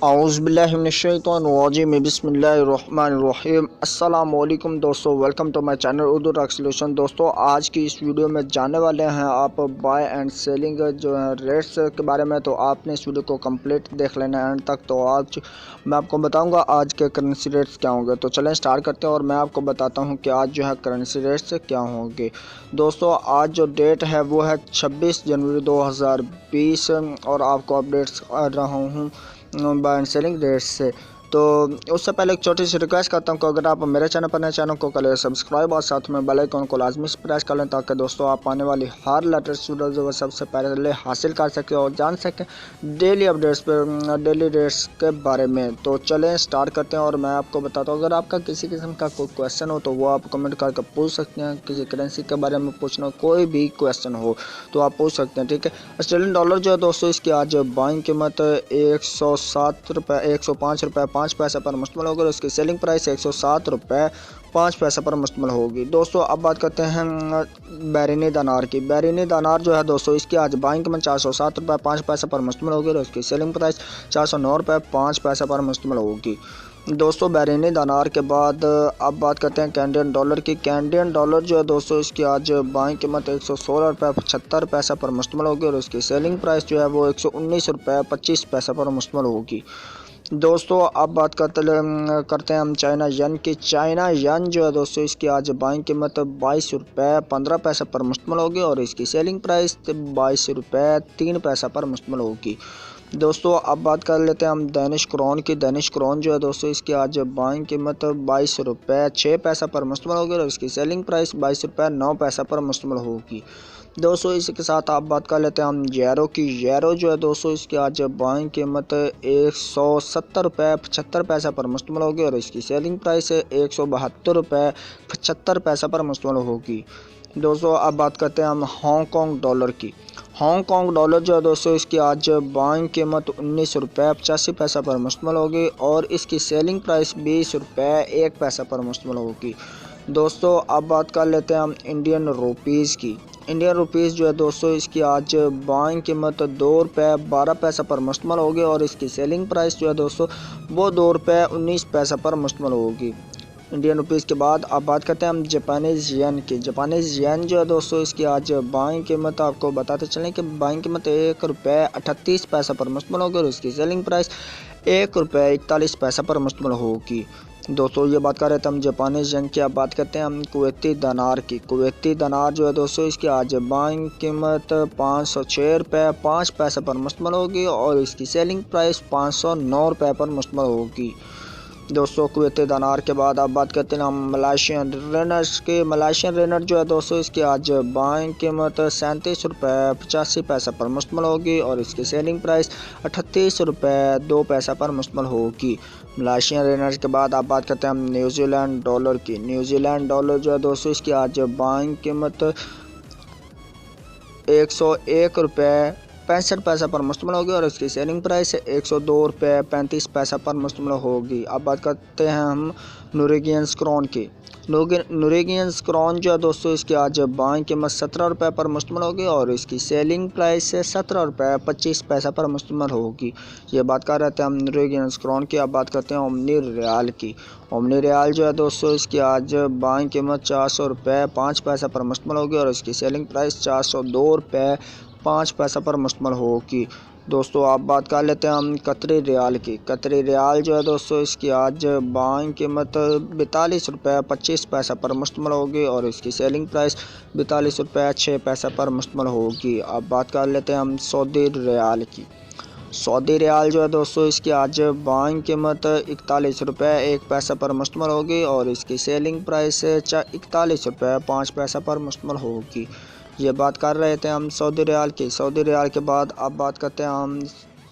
औज़ुबिल्लाहिमिनश्शैतानिर्रजीम बिस्मिल्लाहिर्रहमानिर्रहीम। अस्सलाम वालेकुम दोस्तों, welcome to my channel Urdu track solution. दोस्तों आज की इस वीडियो में जानने वाले हैं आप बाय एंड सेलिंग जो है रेट्स के बारे में। तो आपने इस वीडियो को कंप्लीट देख लेना एंड तक। तो आज मैं आपको बताऊंगा आज के करेंसी रेट्स क्या होंगे। तो चलें स्टार्ट करते हैं और मैं आपको बताता हूँ कि आज जो है करेंसी रेट्स क्या होंगे। दोस्तों आज जो डेट है वो है 26 जनवरी 2020 और आपको अपडेट्स कर रहा हूँ बाय एंड सेलिंग रेट्स से। तो उससे पहले एक छोटी सी रिक्वेस्ट करता हूँ कि अगर आप मेरे चैनल पर नए चैनल को कर ले सब्सक्राइब और साथ में बेल आइकन को लाजमी से प्रेस कर लें ताकि दोस्तों आप आने वाली हर लेटेस्ट वीडियो जो है सबसे पहले हासिल कर सकें और जान सकें डेली अपडेट्स पर डेली रेट्स के बारे में। तो चलें स्टार्ट करते हैं और मैं आपको बताता हूँ अगर आपका किसी किस्म का कोई क्वेश्चन हो तो वो आप कमेंट करके पूछ सकते हैं। किसी करेंसी के बारे में पूछना कोई भी क्वेश्चन हो तो आप पूछ सकते हैं, ठीक है। ऑस्ट्रेलियन डॉलर जो है दोस्तों इसकी आज बाइंग कीमत 107 रुपये 105 रुपये 5 पैसे पर मुश्तमिल होगी और इसकी सेलिंग प्राइस 107 रुपये 5 पैसे पर मुश्तमिल होगी। दोस्तों अब बात करते हैं बैरिनी दनार की। बैरिनी दनार जो है दोस्तों इसकी आज बाइंग कीमत 407 रुपये 5 पैसे पर मुश्तमिल होगी और इसकी सेलिंग प्राइस 409 रुपये 5 पैसे पर मुश्तमिल होगी। दोस्तों बैरिनी दनार के बाद अब बात करते हैं कैनेडियन डॉलर की। कैनेडियन डॉलर जो है दोस्तों इसकी आज बाइंग कीमत 116 रुपये 75 पैसे पर मुश्तमिल होगी और इसकी सेलिंग प्राइस जो है वो 119 रुपये 25 पैसे पर मुश्तमिल होगी। दोस्तों अब बात करते हैं हम चाइना यन की। चाइना यन जो है दोस्तों इसकी आज बाइंग कीमत 22 रुपये 15 पैसे पर मुश्तमिल होगी और इसकी सेलिंग प्राइस 22 रुपये 3 पैसे पर मुश्तमिल होगी। दोस्तों अब बात कर लेते हैं हम डेनिश क्रोन की। डेनिश क्रोन जो है दोस्तों इसकी आज बाइंग कीमत 22 रुपये 6 पैसे पर मुश्तमिल होगी और इसकी सेलिंग प्राइस 22 रुपये 9 पैसे पर मुश्तमिल होगी। दोस्तों इसी के साथ आप बात कर लेते हैं हम यूरो की। यूरो जो है दोस्तों इसकी आज बाइंग कीमत 170 रुपये 75 पैसे पर मुश्तमिल होगी और इसकी सेलिंग प्राइस 172 रुपये 75 पैसे पर मुश्तमिल होगी। दोस्तों अब बात करते हैं हम हांगकॉन्ग डॉलर की। हांगकॉन्ग डॉलर जो है दोस्तों इसकी आज बाइंग कीमत 19 रुपये 85 पैसे पर मुश्तमिल होगी और इसकी सेलिंग प्राइस 20 रुपये 1 पैसे पर मुश्तमिल होगी। दोस्तों अब बात कर लेते हैं हम इंडियन रुपीज़ की। इंडियन रुपीज़ जो है दोस्तों इसकी आज बाइंग कीमत 2 रुपये 12 पैसे पर मुश्तमिल होगी और इसकी सेलिंग प्राइस जो है दोस्तों वो 2 रुपये 19 पैसे पर मुश्तमिल होगी। इंडियन रुपीज़ के बाद अब बात करते हैं हम जापानीज़ येन की। जापानीज़ येन जो है दोस्तों इसकी आज बाइंग कीमत आपको बताते चलें कि बाइंग कीमत 1 रुपये 38 पैसे पर मुश्तमिल होगी और इसकी सेलिंग प्राइस 1 रुपये 41 पैसे पर मुश्तमिल होगी। दोस्तों ये बात कर रहे थे हम जापानीज़ येन की। अब बात करते हैं हम कुवैती दिनार की। कुवैती दिनार जो है दोस्तों इसकी आज बाइंग कीमत 506 रुपये 5 पैसे पर मुश्तमिल होगी और इसकी सेलिंग प्राइस 509 रुपये पर मुश्तमिल होगी। दोस्तों कुवैती दिनार के बाद अब बात करते हैं हम मलेशियन रिनर्स के। मलेशियन रिनर जो है दोस्तों इसकी आज बाइंग कीमत 37 रुपये 85 पैसे पर मुश्तमिल होगी और इसकी सेलिंग प्राइस 38 रुपये 2 पैसे पर मुश्तमिल होगी। मलेशियन रिनर के बाद अब बात करते हैं हम न्यूजीलैंड डॉलर की। न्यूजीलैंड डॉलर जो है दोस्तों इसकी आज बाइंग कीमत 101 रुपये 65 पैसे पर मुश्तमिल होगी और इसकी सेलिंग प्राइस 102 रुपये 35 पैसे पर मुश्तमिल होगी। अब बात करते हैं हम नॉर्वेजियन क्रोन की। नॉर्वेजियन क्रोन जो है दोस्तों इसकी आज बाइंग कीमत 17 रुपये पर मुश्तमिल होगी और इसकी सेलिंग प्राइस 17 रुपये 25 पैसे पर मुश्तमिल होगी। ये बात कर रहे थे हम नॉर्वेजियन क्रोन की। अब बात करते हैं ओमनी रियाल की। ओमनी रियाल जो है दोस्तों इसकी आज बाइंग कीमत 400 रुपये 5 पैसे पर मुश्तमिल होगी और इसकी सेलिंग प्राइस 402 रुपये 5 पैसे पर मुश्तमिल होगी। दोस्तों आप बात कर लेते हैं हम कतरी रियाल की। कतरी रियाल जो है दोस्तों इसकी आज बाइंग कीमत 42 रुपये 25 पैसे पर मुश्तमिल होगी और इसकी सेलिंग प्राइस 42 रुपये 6 पैसे पर मुश्तमिल होगी। अब बात कर लेते हैं हम सऊदी रियाल की। सऊदी रियाल जो है दोस्तों इसकी आज बाइंग कीमत 41 रुपये 1 पैसे पर मुश्तमिल होगी और इसकी सेलिंग प्राइस 41 रुपये 5 पैसे पर मुश्तमिल होगी। ये बात कर रहे थे हम सऊदी रियाल की। सऊदी रियाल के बाद अब बात करते हैं हम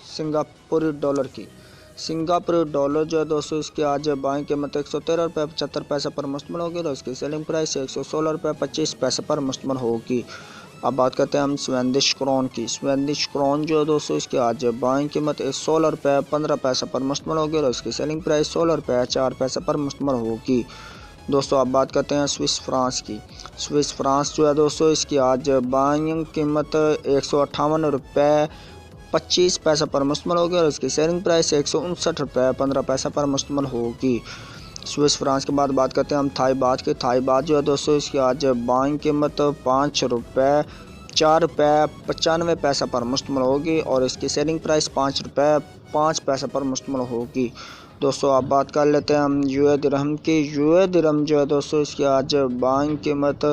सिंगापुर डॉलर की। सिंगापुर डॉलर जो है दोस्तों इसकी आज बाइंग कीमत 113 रुपये 75 पैसे पर मुश्तमिल होगी और इसकी सेलिंग प्राइस 116 रुपये 25 पैसे पर मुश्तमिल होगी। अब बात करते हैं हम स्वीडिश क्रोन की। स्वीडिश क्रोन जो है दोस्तों इसकी आज बाइंग कीमत 16 रुपये 15 पैसे पर मुश्तमिल होगी और इसकी सेलिंग प्राइस 16 रुपये 4 पैसे पर मुश्तमिल होगी। दोस्तों अब बात करते हैं स्विस फ्रांस की। स्विस फ्रांस जो है दोस्तों इसकी आज बाइंग कीमत 158 रुपये 25 पैसा पर मुश्तमिल होगी और इसकी सेलिंग प्राइस 159 रुपये 15 पैसा पर मुश्तमिल होगी। स्विस फ्रांस के बाद बात करते हैं हम थाई बात की। थाई बात जो है दोस्तों इसकी आज बाइंग कीमत 5 रुपये 4 रुपये 95 पैसा पर मुश्तमिल होगी और इसकी सेलिंग प्राइस 5 रुपये 5 पैसा पर मुश्तमिल होगी। दोस्तों आप बात कर लेते हैं हम यूए दिरहम की। यूए दिरहम जो है दोस्तों इसकी आज बाइंग कीमत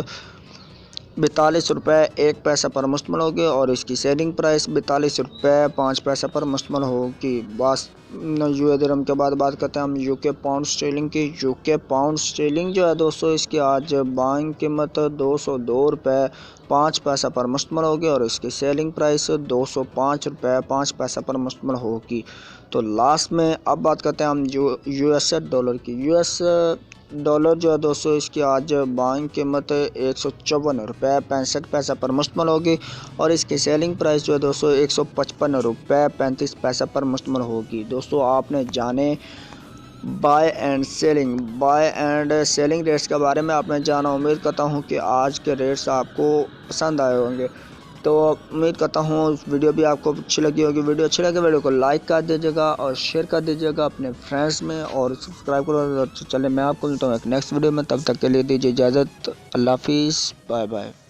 42 रुपये 1 पैसा पर मुश्तमिल होगी और इसकी सेलिंग प्राइस 42 रुपये 5 पैसा पर मुश्तमिल होगी। बस यूए दिरहम के बाद बात करते हैं हम यूके पाउंड स्टर्लिंग की। यूके पाउंड स्टर्लिंग जो है दोस्तों इसकी आज बाइंग कीमत 202 रुपये 5 पैसा पर मुश्तमिल होगी और इसकी सेलिंग प्राइस 205 रुपये 5 पैसा पर मुश्तमिल होगी। तो लास्ट में अब बात करते हैं हम यूएस डॉलर की। यूएस डॉलर जो है दोस्तों इसकी आज बाइंग कीमत 154 रुपये 65 पैसा पर मुश्तमिल होगी और इसकी सेलिंग प्राइस जो है दोस्तों 155 रुपये 35 पैसा पर मुश्तमिल होगी। दोस्तों आपने जाने बाय एंड सेलिंग रेट्स के बारे में आपने जाना। उम्मीद करता हूं कि आज के रेट्स आपको पसंद आए होंगे। तो उम्मीद करता हूँ वीडियो भी आपको अच्छी लगी होगी। वीडियो अच्छी लगे वीडियो को लाइक कर दीजिएगा और शेयर कर दीजिएगा अपने फ्रेंड्स में और सब्सक्राइब करो। चलिए मैं आपको मिलता हूँ एक नेक्स्ट वीडियो में, तब तक के लिए दीजिए इजाज़त। अल्लाह हाफिज़, बाय बाय।